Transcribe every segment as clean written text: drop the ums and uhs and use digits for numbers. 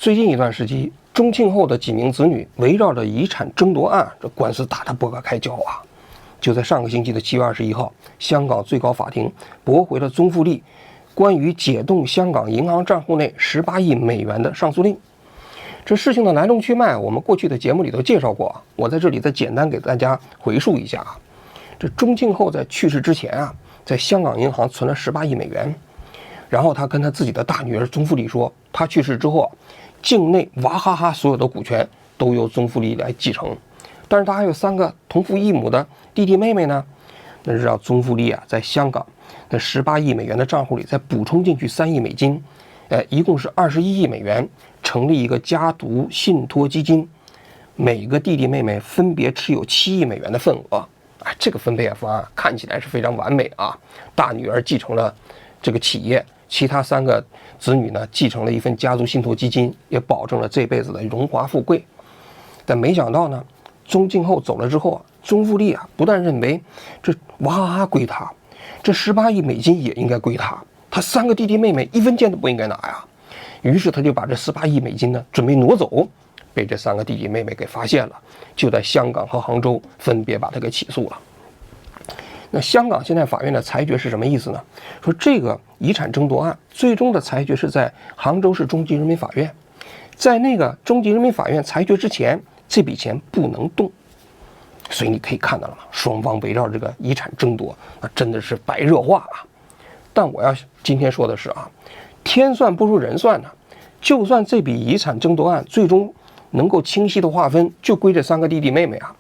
最近一段时期，钟庆后的几名子女围绕着遗产争夺案，这官司打得不可开交啊！就在上个星期的7月21号，香港最高法庭驳回了宗馥莉关于解冻香港银行账户内18亿美元的上诉令。这事情的来龙去脉，我们过去的节目里头介绍过，我在这里再简单给大家回述一下啊。这钟庆后在去世之前啊，在香港银行存了18亿美元，然后他跟他自己的大女儿宗馥莉说，他去世之后，境内娃哈哈所有的股权都由宗馥莉来继承，但是他还有3个同父异母的弟弟妹妹呢，那是让宗馥莉啊在香港那18亿美元的账户里再补充进去3亿美金，一共是21亿美元，成立一个家族信托基金，每个弟弟妹妹分别持有7亿美元的份额。这个分配方案看起来是非常完美啊！大女儿继承了这个企业，其他3个子女呢继承了一份家族信托基金，也保证了这辈子的荣华富贵。但没想到呢，钟庆后走了之后啊，宗馥莉啊不但认为这娃哈哈归他，这18亿美金也应该归他，他3个弟弟妹妹1分钱都不应该拿呀。于是他就把这18亿美金呢准备挪走，被这3个弟弟妹妹给发现了，就在香港和杭州分别把他给起诉了。那香港现在法院的裁决是什么意思呢？说这个遗产争夺案最终的裁决是在杭州市中级人民法院，在那个中级人民法院裁决之前，这笔钱不能动。所以你可以看到了嘛，双方围绕这个遗产争夺，那真的是白热化啊。但我要今天说的是啊，天算不如人算呢。就算这笔遗产争夺案最终能够清晰的划分，就归这3个弟弟妹妹啊。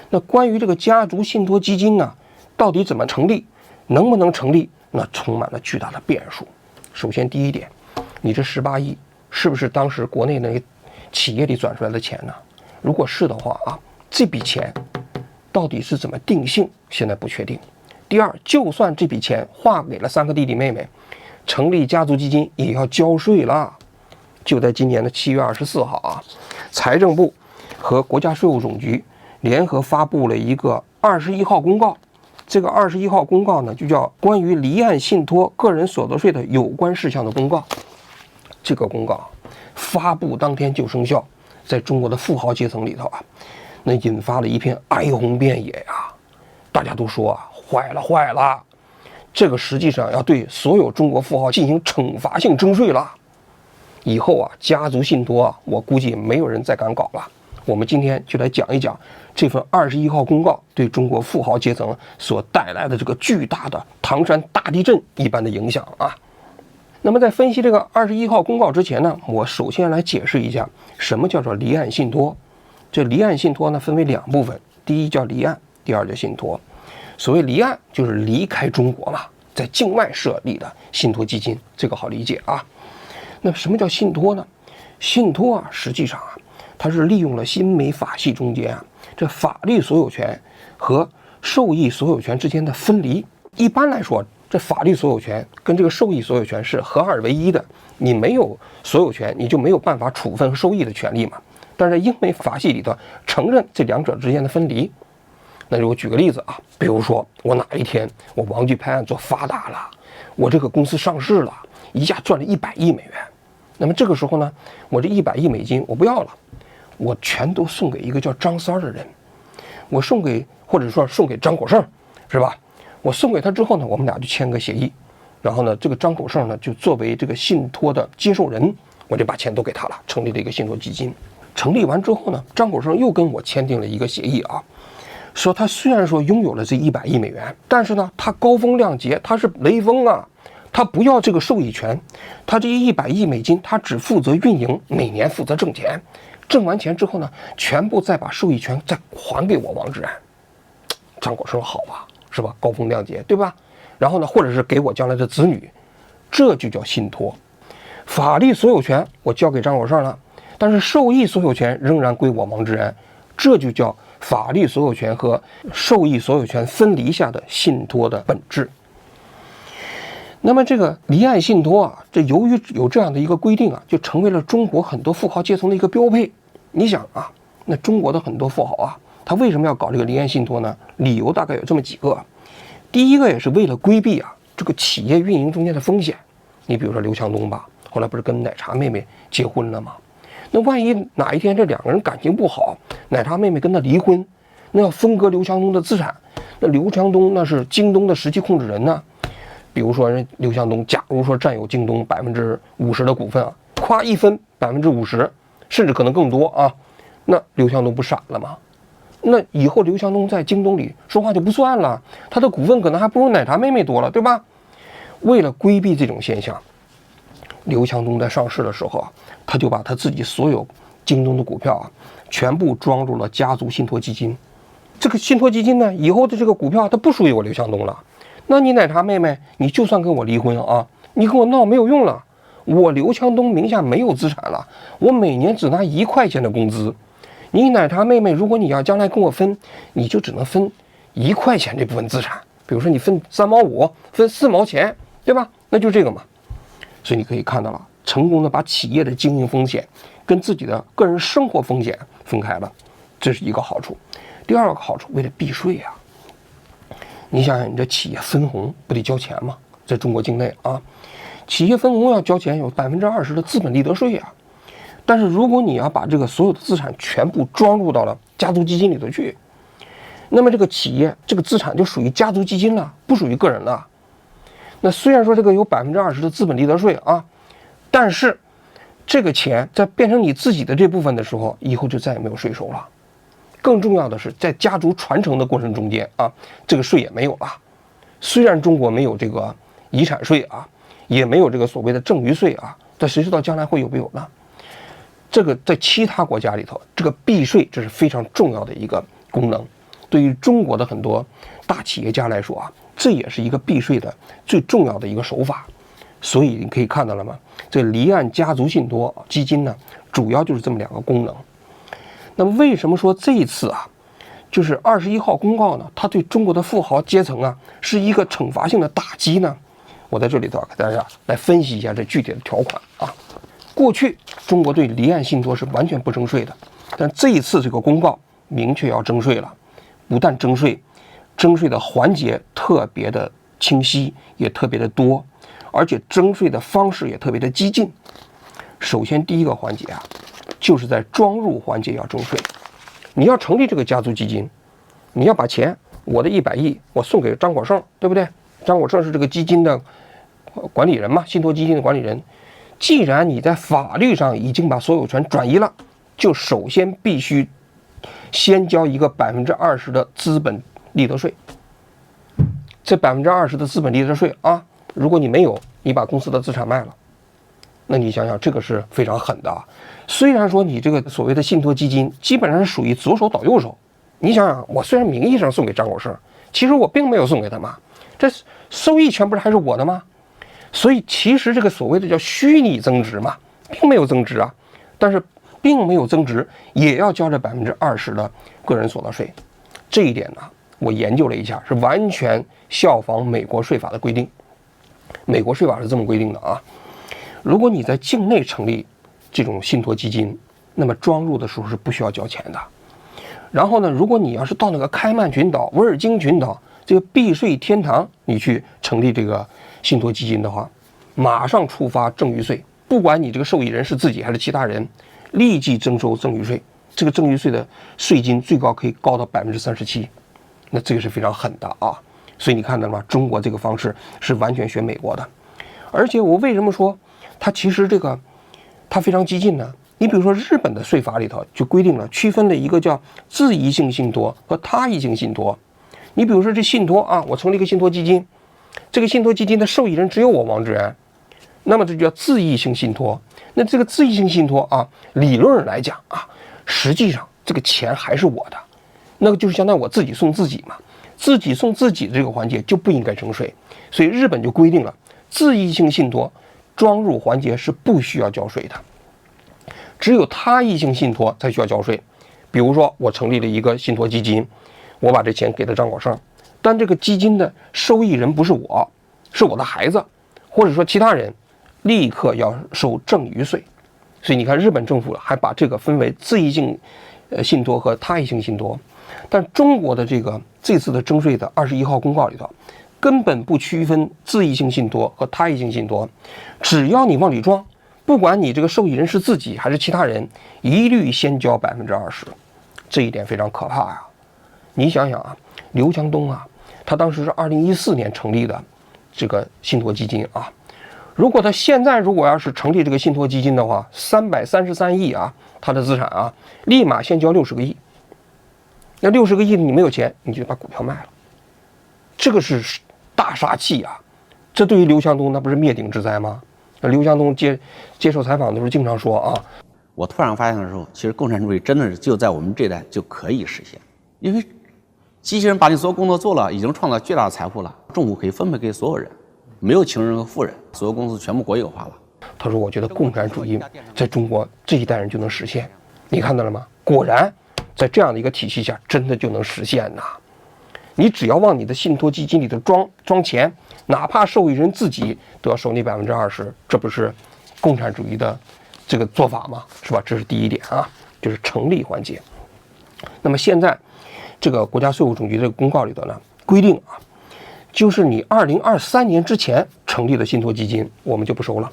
那关于这个家族信托基金呢，到底怎么成立，能不能成立，那充满了巨大的变数。首先第一点，你这18亿是不是当时国内那个企业里转出来的钱呢？如果是的话啊，这笔钱到底是怎么定性，现在不确定。第二，就算这笔钱划给了3个弟弟妹妹，成立家族基金也要交税了。就在今年的7月24号啊，财政部和国家税务总局联合发布了一个21号公告。这个21号公告呢，就叫关于离岸信托个人所得税的有关事项的公告。这个公告发布当天就生效，在中国的富豪阶层里头啊，那引发了一片哀鸿遍野呀。大家都说啊，坏了坏了，这个实际上要对所有中国富豪进行惩罚性征税了。以后啊，家族信托啊，我估计没有人再敢搞了。我们今天就来讲一讲这份21号公告对中国富豪阶层所带来的这个巨大的唐山大地震一般的影响啊。那么在分析这个21号公告之前呢，我首先来解释一下什么叫做离岸信托。这离岸信托呢分为2部分，第一叫离岸，第二叫信托。所谓离岸就是离开中国嘛，在境外设立的信托基金，这个好理解啊。那什么叫信托呢？信托啊，实际上啊，它是利用了新美法系中间啊，这法律所有权和受益所有权之间的分离。一般来说，这法律所有权跟这个受益所有权是合二为一的，你没有所有权，你就没有办法处分收益的权利嘛。但是英美法系里头承认这2者之间的分离。那就我举个例子啊，比如说我哪一天我王巨拍案做发达了，我这个公司上市了，一下赚了100亿美元，那么这个时候呢，我这100亿美金我不要了，我全都送给一个叫张三儿的人，我送给或者说送给张果胜，是吧？我送给他之后呢，我们俩就签个协议，然后呢，这个张果胜呢就作为这个信托的接受人，我就把钱都给他了，成立了一个信托基金。成立完之后呢，张果胜又跟我签订了一个协议啊，说他虽然说拥有了这100亿美元，但是呢，他高风亮节，他是雷锋啊，他不要这个受益权，他这100亿美金，他只负责运营，每年负责挣钱，挣完钱之后呢，全部再把受益权再还给我王志安。张果胜好吧，是吧？高风亮节，对吧？然后呢，或者是给我将来的子女，这就叫信托。法律所有权我交给张果胜了，但是受益所有权仍然归我王志安，这就叫法律所有权和受益所有权分离下的信托的本质。那么这个离岸信托啊，这由于有这样的一个规定啊，就成为了中国很多富豪阶层的一个标配。你想啊，那中国的很多富豪啊，他为什么要搞这个离岸信托呢？理由大概有这么几个。第一个也是为了规避啊这个企业运营中间的风险。你比如说刘强东吧，后来不是跟奶茶妹妹结婚了吗？那万一哪一天这两个人感情不好，奶茶妹妹跟他离婚，那要分割刘强东的资产，那刘强东那是京东的实际控制人呢。比如说刘强东假如说占有京东50%的股份啊，夸一分50%，甚至可能更多啊，那刘强东不闪了吗？那以后刘强东在京东里说话就不算了，他的股份可能还不如奶茶妹妹多了，对吧？为了规避这种现象，刘强东在上市的时候啊，他就把他自己所有京东的股票啊，全部装入了家族信托基金。这个信托基金呢，以后的这个股票它不属于我刘强东了。那你奶茶妹妹，你就算跟我离婚啊，你跟我闹没有用了，我刘强东名下没有资产了，我每年只拿1块钱的工资。你奶茶妹妹，如果你要将来跟我分，你就只能分1块钱这部分资产，比如说你分3毛5，分4毛钱，对吧？那就这个嘛。所以你可以看到了，成功的把企业的经营风险跟自己的个人生活风险分开了，这是一个好处。第二个好处，为了避税啊，你想想，你这企业分红不得交钱吗？在中国境内啊，企业分红要交钱，有20%的资本利得税啊。但是如果你要把这个所有的资产全部装入到了家族基金里头去，那么这个企业这个资产就属于家族基金了，不属于个人了。那虽然说这个有20%的资本利得税啊，但是这个钱在变成你自己的这部分的时候，以后就再也没有税收了。更重要的是，在家族传承的过程中间啊，这个税也没有了。虽然中国没有这个遗产税啊，也没有这个所谓的赠与税啊，但谁知道将来会有没有呢？这个在其他国家里头，这个避税这是非常重要的一个功能。对于中国的很多大企业家来说啊，这也是一个避税的最重要的一个手法。所以你可以看到了吗？这离岸家族信托基金呢，主要就是这么2个功能。那么为什么说这一次啊，就是21号公告呢，它对中国的富豪阶层啊是一个惩罚性的打击呢？我在这里头给大家来分析一下这具体的条款啊。过去中国对离岸信托是完全不征税的，但这一次这个公告明确要征税了，不但征税，征税的环节特别的清晰，也特别的多，而且征税的方式也特别的激进。首先第一个环节啊，就是在装入环节要征税。你要成立这个家族基金，你要把钱，我的100亿我送给张国胜，对不对？张国胜是这个基金的管理人嘛，信托基金的管理人。既然你在法律上已经把所有权转移了，就首先必须先交一个20%的资本利得税。这20%的资本利得税啊，如果你没有，你把公司的资产卖了，那你想想，这个是非常狠的啊。虽然说你这个所谓的信托基金基本上是属于左手倒右手，你想想，我虽然名义上送给张国胜，其实我并没有送给他嘛，这收益权不是还是我的吗？所以其实这个所谓的叫虚拟增值嘛，并没有增值啊，但是并没有增值也要交这20%的个人所得税。这一点呢，我研究了一下，是完全效仿美国税法的规定。美国税法是这么规定的啊，如果你在境内成立这种信托基金，那么装入的时候是不需要交钱的。然后呢，如果你要是到那个开曼群岛、维尔京群岛这个避税天堂，你去成立这个信托基金的话，马上触发赠与税，不管你这个受益人是自己还是其他人，立即征收赠与税。这个赠与税的税金最高可以高到37%，那这个是非常狠的啊。所以你看到了吗？中国这个方式是完全学美国的。而且我为什么说它其实这个它非常激进呢？你比如说日本的税法里头就规定了，区分了一个叫自益性信托和他益性信托。你比如说这信托啊，我成立一个信托基金，这个信托基金的受益人只有我王志源，那么这就叫自益性信托。那这个自益性信托啊，理论上来讲啊，实际上这个钱还是我的，那个就是相当于我自己送自己嘛，自己送自己的这个环节就不应该征税。所以日本就规定了，自益性信托装入环节是不需要交税的，只有他益性信托才需要交税。比如说我成立了一个信托基金，我把这钱给了张国胜，但这个基金的受益人不是我，是我的孩子，或者说其他人，立刻要收赠与税。所以你看日本政府还把这个分为自益性信托和他益性信托。但中国的这次的征税的21号公告里头根本不区分自益性信托和他益性信托，只要你往里装不管你这个受益人是自己还是其他人，一律先交20%，这一点非常可怕呀。你想想啊，刘强东啊，他当时是2014年成立的这个信托基金啊，如果他现在要是成立这个信托基金的话，333亿啊，他的资产啊，立马先交60个亿。那60个亿你没有钱，你就把股票卖了，这个是大杀器啊！这对于刘强东那不是灭顶之灾吗？那刘强东接受采访的时候经常说啊，我突然发现的时候，其实共产主义真的是就在我们这一代就可以实现，因为机器人把你所有工作做了，已经创造巨大的财富了，政府可以分配给所有人，没有穷人和富人，所有公司全部国有化了。他说：“我觉得共产主义在中国这一代人就能实现。”你看到了吗？果然，在这样的一个体系下，真的就能实现呐！你只要往你的信托基金里头装钱，哪怕受益人自己都要收你20%，这不是共产主义的这个做法吗？是吧？这是第一点啊，就是成立环节。那么现在这个国家税务总局这个公告里头呢，规定啊，就是你2023年之前成立的信托基金，我们就不收了。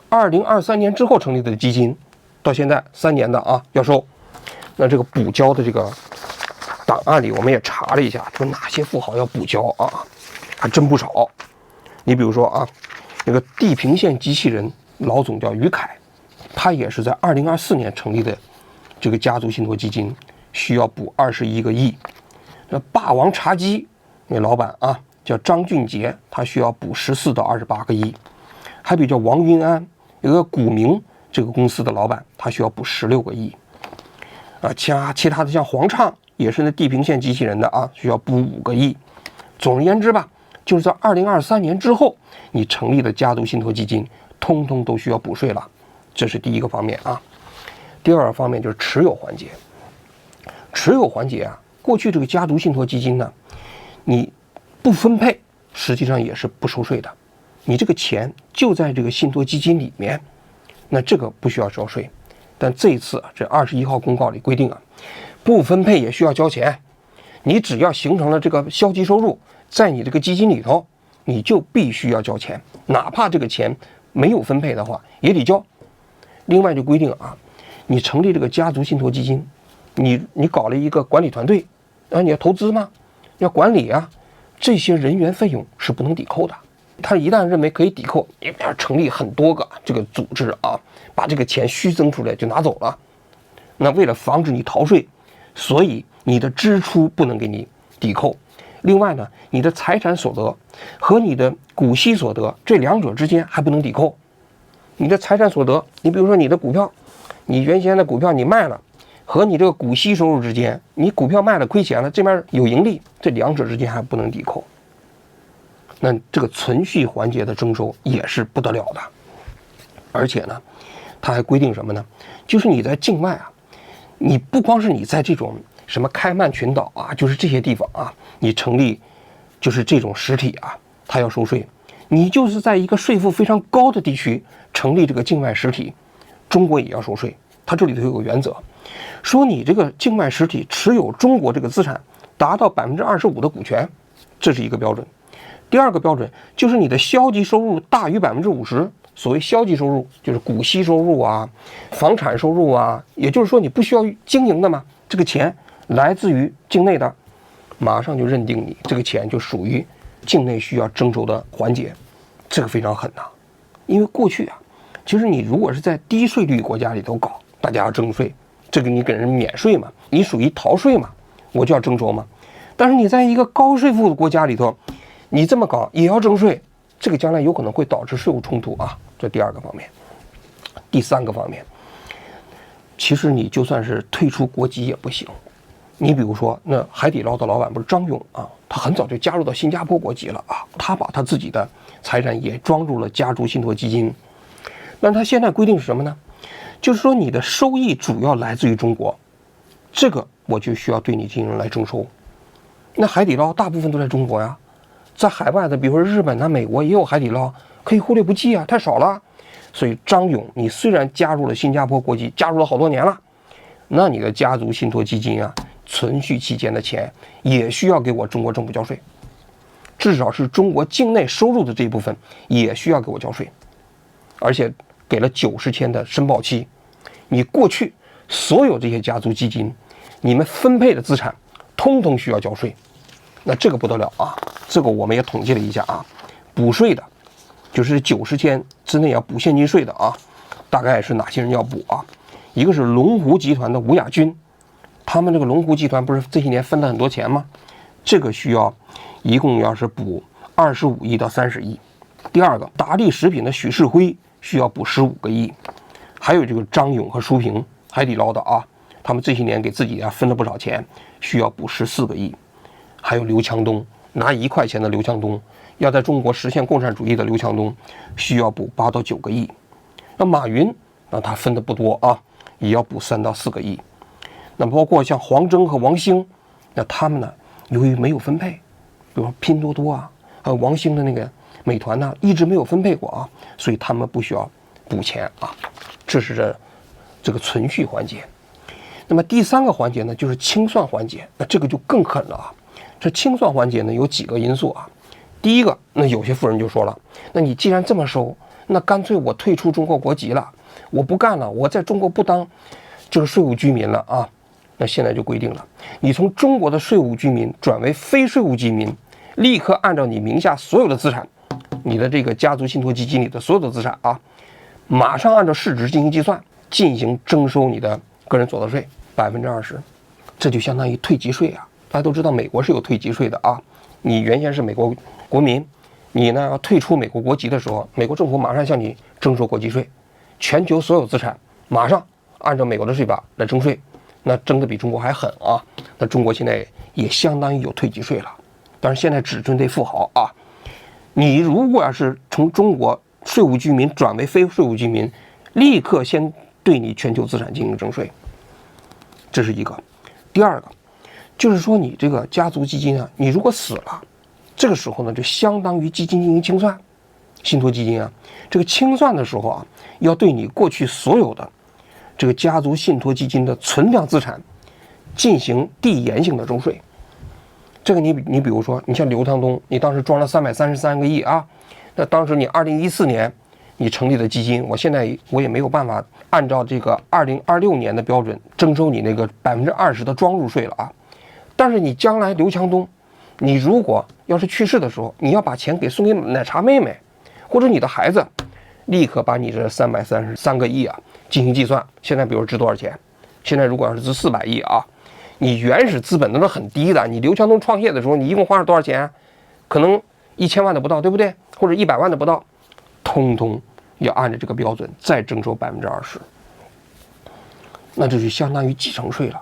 2023年之后成立的基金，到现在3年的啊要收。那这个补交的这个档案里，我们也查了一下，说哪些富豪要补交啊，还真不少。你比如说啊，那个地平线机器人老总叫于凯，他也是在2024年成立的这个家族信托基金，需要补21个亿。那霸王茶姬那老板啊叫张俊杰，他需要补14到28个亿。还比叫王云安，有个股民这个公司的老板，他需要补16个亿。其他的像黄畅也是那地平线机器人的啊，需要补5个亿。总而言之吧，就是在2023年之后，你成立的家族信托基金，通通都需要补税了。这是第一个方面啊。第二个方面就是持有环节。持有环节啊，过去这个家族信托基金呢，你不分配，实际上也是不收税的。你这个钱就在这个信托基金里面，那这个不需要交税。但这一次这21号公告里规定啊，不分配也需要交钱。你只要形成了这个消极收入，在你这个基金里头，你就必须要交钱，哪怕这个钱没有分配的话也得交。另外就规定啊，你成立这个家族信托基金，你搞了一个管理团队啊，你要投资吗？要管理啊，这些人员费用是不能抵扣的。他一旦认为可以抵扣，你要成立很多个这个组织啊，把这个钱虚增出来就拿走了。那为了防止你逃税，所以你的支出不能给你抵扣。另外呢，你的财产所得和你的股息所得这两者之间还不能抵扣。你的财产所得，你比如说你的股票，你原先的股票你卖了，和你这个股息收入之间，你股票卖了亏钱了，这边有盈利，这两者之间还不能抵扣。那这个存续环节的征收也是不得了的。而且呢，它还规定什么呢？就是你在境外啊，你不光是你在这种什么开曼群岛啊，就是这些地方啊，你成立就是这种实体啊，它要收税。你就是在一个税负非常高的地区成立这个境外实体，中国也要收税。它这里头有个原则，说你这个境外实体持有中国这个资产达到25%的股权，这是一个标准。第二个标准就是你的消极收入大于50%。所谓消极收入就是股息收入啊、房产收入啊，也就是说你不需要经营的嘛，这个钱来自于境内的，马上就认定你这个钱就属于境内需要征收的环节。这个非常狠呐。因为过去啊，其实你如果是在低税率国家里头搞，大家要征税，这个你给人免税嘛，你属于逃税嘛，我就要征收嘛。但是你在一个高税负的国家里头，你这么搞也要征税，这个将来有可能会导致税务冲突啊。这第二个方面。第三个方面，其实你就算是退出国籍也不行。你比如说，那海底捞的老板不是张勇啊，他很早就加入到新加坡国籍了啊，他把他自己的财产也装入了家族信托基金。但是他现在规定是什么呢？就是说你的收益主要来自于中国，这个我就需要对你进行来征收。那海底捞大部分都在中国呀，在海外的，比如说日本啊、美国也有海底捞，可以忽略不计啊，太少了。所以张勇，你虽然加入了新加坡国籍，加入了好多年了，那你的家族信托基金啊，存续期间的钱也需要给我中国政府交税，至少是中国境内收入的这一部分也需要给我交税。而且给了90天的申报期，你过去所有这些家族基金，你们分配的资产，通通需要交税。那这个不得了啊！这个我们也统计了一下啊，补税的，就是90天之内要补现金税的啊，大概是哪些人要补啊？一个是龙湖集团的吴亚军，他们这个龙湖集团不是这些年分了很多钱吗？这个需要一共要是补25亿到30亿。第二个，达利食品的许世辉需要补15个亿，还有这个张勇和舒平，海底捞的啊，他们这些年给自己分了不少钱，需要补14个亿。还有刘强东，拿1块钱的刘强东，要在中国实现共产主义的刘强东，需要补8到9个亿。那马云，那他分的不多啊，也要补3到4个亿。那包括像黄峥和王兴，那他们呢，由于没有分配，比如说拼多多啊，还有王兴的那个美团呢，一直没有分配过啊，所以他们不需要补钱啊。这是这个存续环节。那么第3个环节呢，就是清算环节，那这个就更狠了啊。这清算环节呢，有几个因素啊。第一个，那有些富人就说了，那你既然这么收，那干脆我退出中国国籍了，我不干了，我在中国不当这个税务居民了啊。那现在就规定了，你从中国的税务居民转为非税务居民，立刻按照你名下所有的资产，你的这个家族信托基金里的所有的资产啊，马上按照市值进行计算，进行征收你的个人所得税20%，这就相当于退籍税啊。大家都知道美国是有退籍税的啊，你原先是美国国民，你呢要退出美国国籍的时候，美国政府马上向你征收国际税，全球所有资产马上按照美国的税法来征税，那征的比中国还狠啊。那中国现在也相当于有退籍税了，当然现在只针对富豪啊。你如果要是从中国税务居民转为非税务居民，立刻先对你全球资产进行征税，这是一个。第二个就是说，你这个家族基金啊，你如果死了，这个时候呢，就相当于基金进行清算，信托基金啊，这个清算的时候啊，要对你过去所有的这个家族信托基金的存量资产进行递延性的征税。这个你比如说，你像刘强东，你当时装了333个亿啊，那当时你2014年你成立的基金，我现在我也没有办法按照这个2026年的标准征收你那个20%的装入税了啊。但是你将来刘强东，你如果要是去世的时候，你要把钱给送给奶茶妹妹，或者你的孩子，立刻把你这333个亿啊进行计算。现在比如值多少钱？现在如果要是值400亿啊，你原始资本都是很低的。你刘强东创业的时候，你一共花了多少钱？可能1000万的不到，对不对？或者100万的不到，通通要按照这个标准再征收20%。那这就相当于继承税了，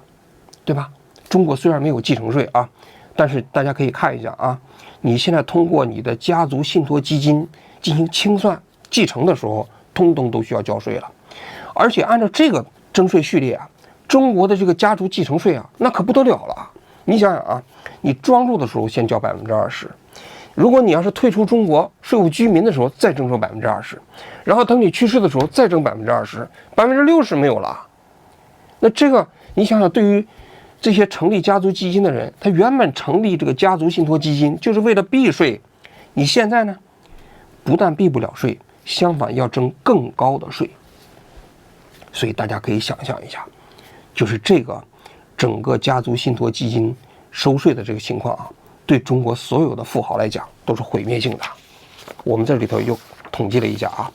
对吧？中国虽然没有继承税啊，但是大家可以看一下啊，你现在通过你的家族信托基金进行清算继承的时候，通通都需要交税了。而且按照这个征税序列啊，中国的这个家族继承税啊，那可不得了了。你想想啊，你装入的时候先交20%，如果你要是退出中国税务居民的时候再征收20%，然后等你去世的时候再征20%，60%没有了。那这个你想想，对于这些成立家族基金的人，他原本成立这个家族信托基金就是为了避税，你现在呢，不但避不了税，相反要征更高的税。所以大家可以想象一下，就是这个整个家族信托基金收税的这个情况啊，对中国所有的富豪来讲都是毁灭性的。我们这里头又统计了一下啊，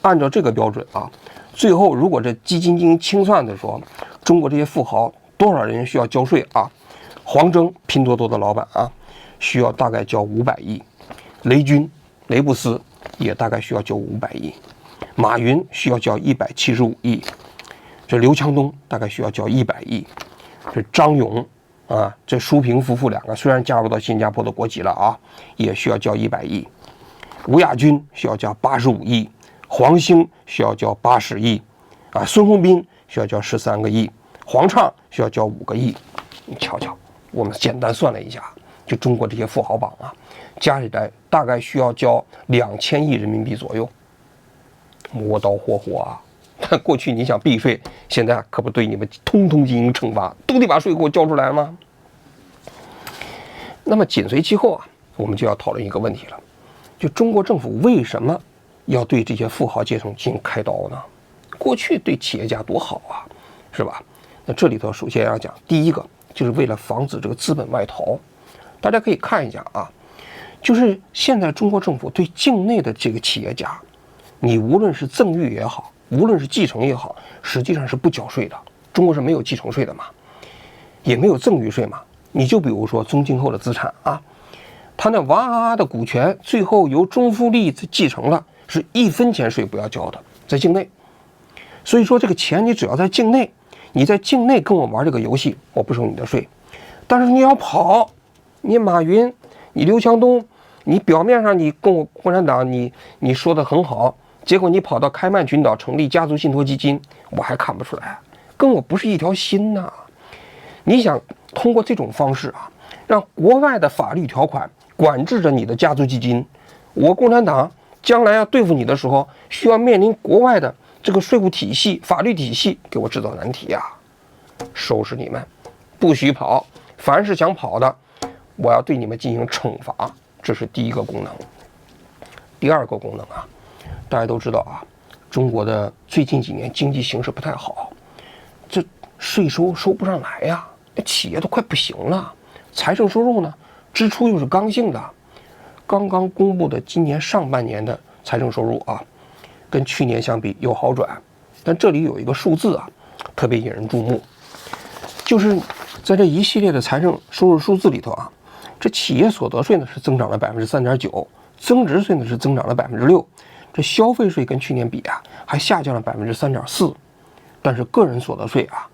按照这个标准啊，最后如果这基金进行清算的时候，中国这些富豪多少人需要交税啊？黄峥，拼多多的老板啊，需要大概交500亿；雷军、雷布斯也大概需要交500亿；马云需要交175亿；这刘强东大概需要交100亿；这张勇啊，这舒平夫妇2个虽然加入到新加坡的国籍了啊，也需要交100亿；吴亚军需要交85亿；黄兴需要交80亿；啊，孙宏斌需要交13个亿。黄畅需要交5个亿，你瞧瞧，我们简单算了一下，就中国这些富豪榜啊，加起来大概需要交2000亿人民币左右，磨刀霍霍啊！但过去你想避税，现在可不对你们通通进行惩罚，都得把税给我交出来吗？那么紧随其后啊，我们就要讨论一个问题了，就中国政府为什么要对这些富豪阶层进行开刀呢？过去对企业家多好啊，是吧？那这里头首先要讲，第一个就是为了防止这个资本外逃。大家可以看一下啊，就是现在中国政府对境内的这个企业家，你无论是赠与也好，无论是继承也好，实际上是不缴税的。中国是没有继承税的嘛，也没有赠与税嘛。你就比如说宗庆后的资产啊，他那娃的股权最后由中富力继承了，是1分钱税不要交的，在境内。所以说这个钱你只要在境内，你在境内跟我玩这个游戏，我不收你的税。但是你要跑，你马云，你刘强东，你表面上你跟我共产党你说的很好，结果你跑到开曼群岛成立家族信托基金，我还看不出来，跟我不是一条心呐。你想通过这种方式啊，让国外的法律条款管制着你的家族基金，我共产党将来要对付你的时候，需要面临国外的这个税务体系、法律体系给我制造难题啊！收拾你们，不许跑！凡是想跑的，我要对你们进行惩罚。这是第一个功能。第二个功能啊，大家都知道啊，中国的最近几年经济形势不太好，这税收收不上来呀，企业都快不行了。财政收入呢，支出又是刚性的。刚刚公布的今年上半年的财政收入啊，跟去年相比有好转，但这里有一个数字啊，特别引人注目，就是在这一系列的财政收入数字里头啊，这企业所得税呢是增长了3.9%，增值税呢是增长了6%，这消费税跟去年比啊还下降了3.4%，但是个人所得税啊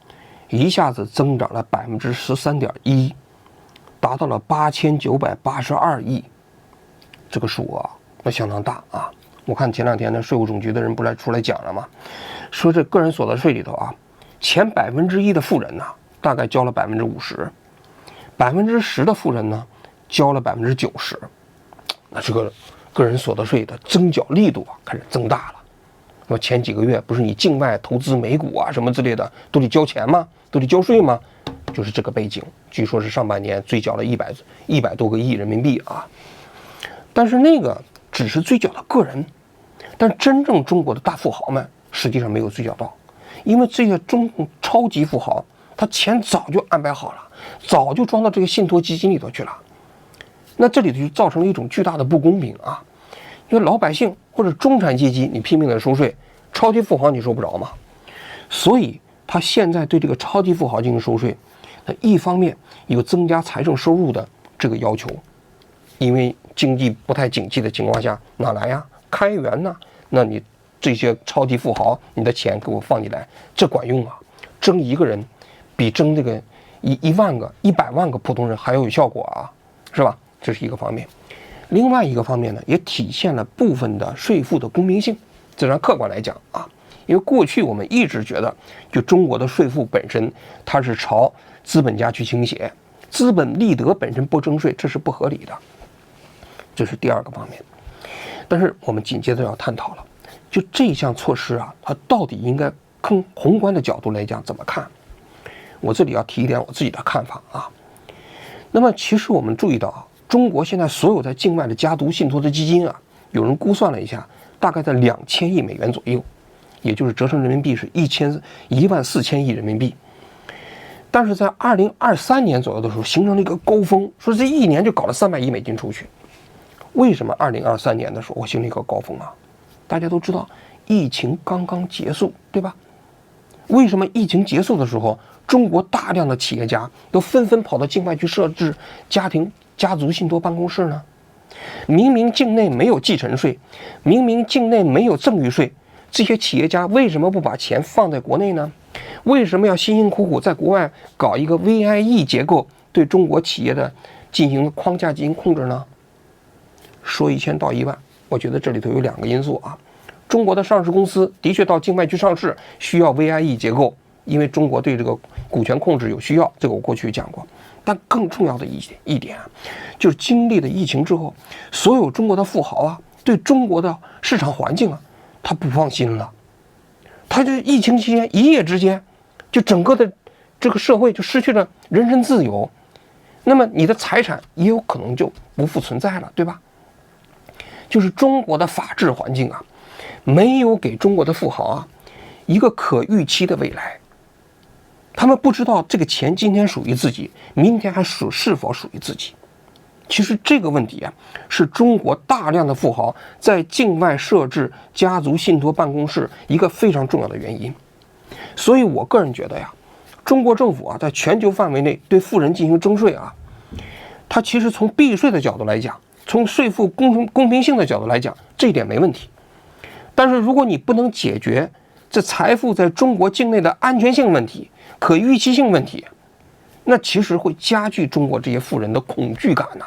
一下子增长了13.1%，达到了8982亿，这个数啊那相当大啊。我看前两天呢，税务总局的人不出来讲了吗？说这个人所得税里头啊，前1%的富人呢，大概交了50%，10%的富人呢，交了90%。那这个个人所得税的征缴力度啊，开始增大了。那么前几个月不是你境外投资美股啊什么之类的都得交钱吗？都得交税吗？就是这个背景。据说是上半年追缴了100多个亿人民币啊。但是那个只是追缴的个人，但真正中国的大富豪们实际上没有追缴到，因为这些超级富豪他钱早就安排好了，早就装到这个信托基金里头去了。那这里头就造成了一种巨大的不公平啊！因为老百姓或者中产阶级你拼命的收税，超级富豪你收不着嘛。所以他现在对这个超级富豪进行收税，那一方面有增加财政收入的这个要求，因为经济不太景气的情况下，哪来呀？开源呢？那你这些超级富豪，你的钱给我放进来，这管用啊！征一个人，比征这个1万个、100万个普通人还要有效果啊，是吧？这是一个方面。另外一个方面呢，也体现了部分的税负的公平性。这让客观来讲啊，因为过去我们一直觉得，就中国的税负本身它是朝资本家去倾斜，资本利得本身不征税，这是不合理的。这是第二个方面。但是我们紧接着要探讨了，就这项措施啊，它到底应该从宏观的角度来讲怎么看？我这里要提一点我自己的看法啊。那么其实我们注意到啊，中国现在所有在境外的家族信托的基金啊，有人估算了一下，大概在2000亿美元左右，也就是折成人民币是14000亿人民币。但是在2023年左右的时候，形成了一个高峰，说这一年就搞了300亿美金出去。为什么2023年的时候我形成一个高峰啊？大家都知道，疫情刚刚结束，对吧？为什么疫情结束的时候，中国大量的企业家都纷纷跑到境外去设置家族信托办公室呢？明明境内没有继承税，明明境内没有赠与税，这些企业家为什么不把钱放在国内呢？为什么要辛辛苦苦在国外搞一个 VIE 结构，对中国企业的进行框架进行控制呢？说1000道1万，我觉得这里头有2个因素啊。中国的上市公司的确到境外去上市需要 VIE 结构，因为中国对这个股权控制有需要，这个我过去讲过。但更重要的一点啊，就是经历了疫情之后，所有中国的富豪啊，对中国的市场环境啊，他不放心了。他这疫情期间一夜之间，就整个的这个社会就失去了人身自由，那么你的财产也有可能就不复存在了，对吧？就是中国的法治环境啊，没有给中国的富豪啊一个可预期的未来。他们不知道这个钱今天属于自己，明天还是否属于自己。其实这个问题啊，是中国大量的富豪在境外设置家族信托办公室一个非常重要的原因。所以我个人觉得呀，中国政府啊，在全球范围内对富人进行征税啊，它其实从避税的角度来讲，从税负公平性的角度来讲，这一点没问题。但是如果你不能解决这财富在中国境内的安全性问题、可预期性问题，那其实会加剧中国这些富人的恐惧感呐。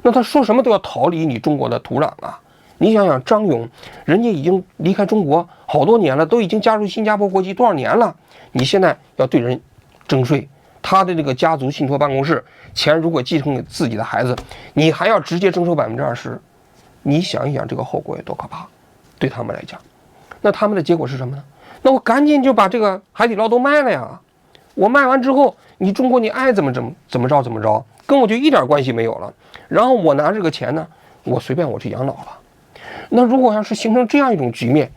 那他说什么都要逃离你中国的土壤啊！你想想，张勇，人家已经离开中国好多年了，都已经加入新加坡国籍多少年了？你现在要对人征税，他的这个家族信托办公室钱如果继承给自己的孩子，你还要直接征收20%，你想一想这个后果有多可怕？对他们来讲，那他们的结果是什么呢？那我赶紧就把这个海底捞都卖了呀！我卖完之后，你中国你爱怎么着，跟我就一点关系没有了。然后我拿这个钱呢，我随便我去养老了。那如果要是形成这样一种局面，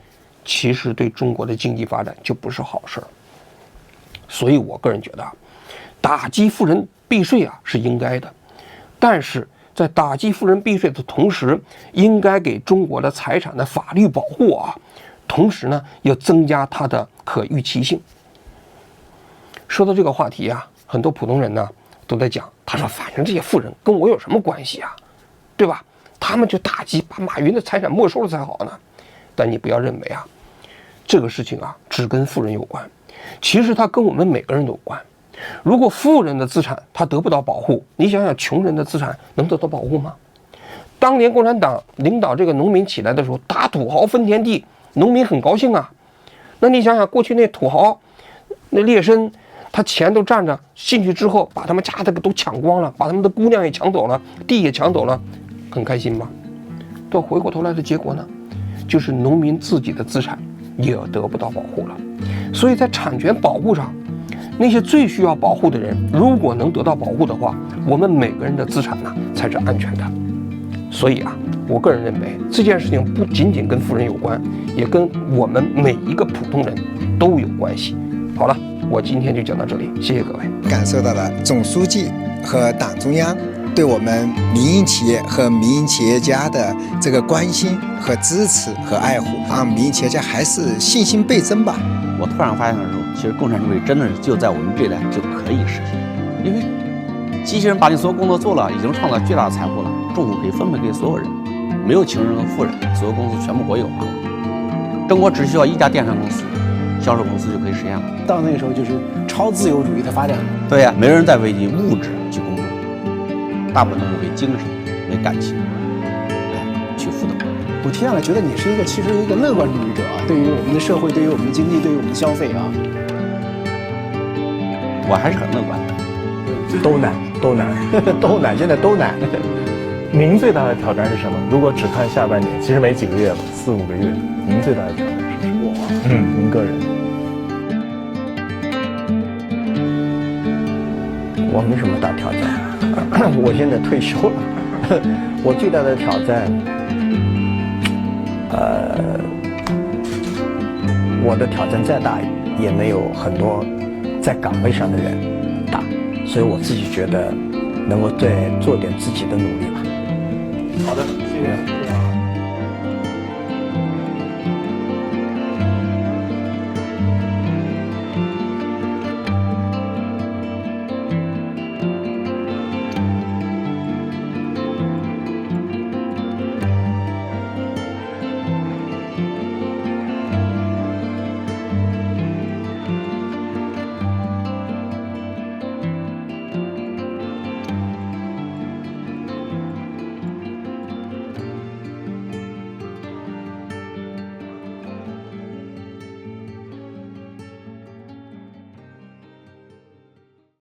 其实对中国的经济发展就不是好事儿。所以我个人觉得，打击富人避税啊是应该的，但是在打击富人避税的同时，应该给中国的财产的法律保护啊，同时呢要增加它的可预期性。说到这个话题啊，很多普通人呢都在讲，他说反正这些富人跟我有什么关系啊，对吧？他们就打击把马云的财产没收了才好呢。但你不要认为啊，这个事情啊只跟富人有关，其实它跟我们每个人都有关。如果富人的资产他得不到保护，你想想穷人的资产能得到保护吗？当年共产党领导这个农民起来的时候，打土豪分田地，农民很高兴啊。那你想想过去那土豪那劣绅，他钱都占着进去之后，把他们家的都抢光了，把他们的姑娘也抢走了，地也抢走了，很开心吗？到回过头来的结果呢，就是农民自己的资产也得不到保护了。所以在产权保护上，那些最需要保护的人，如果能得到保护的话，我们每个人的资产呢才是安全的。所以啊，我个人认为这件事情不仅仅跟富人有关，也跟我们每一个普通人都有关系。好了，我今天就讲到这里，谢谢各位。感受到了总书记和党中央对我们民营企业和民营企业家的这个关心和支持和爱护，让民营企业家还是信心倍增吧。我突然发现的时候，其实共产主义真的是就在我们这一代就可以实现，因为机器人把你所有工作做了，已经创造巨大的财富了，政府可以分配给所有人，没有穷人和富人，所有公司全部国有化了。中国只需要一家电商公司、销售公司就可以实现了。到那个时候就是超自由主义的发展。对呀，没人再为你物质去工作，大部分都是为精神、为感情，去奋斗。我听下来觉得你是其实一个乐观主义者啊，对于我们的社会，对于我们的经济，对于我们的消费啊，我还是很乐观的。都难，现在都难。您最大的挑战是什么？如果只看下半年，其实没几个月了，4、5个月，您最大的挑战是什么？您个人。我没什么大挑战，我现在退休了。我最大的挑战，我的挑战再大，也没有很多在岗位上的人大，所以我自己觉得能够再做点自己的努力吧。好的，谢谢。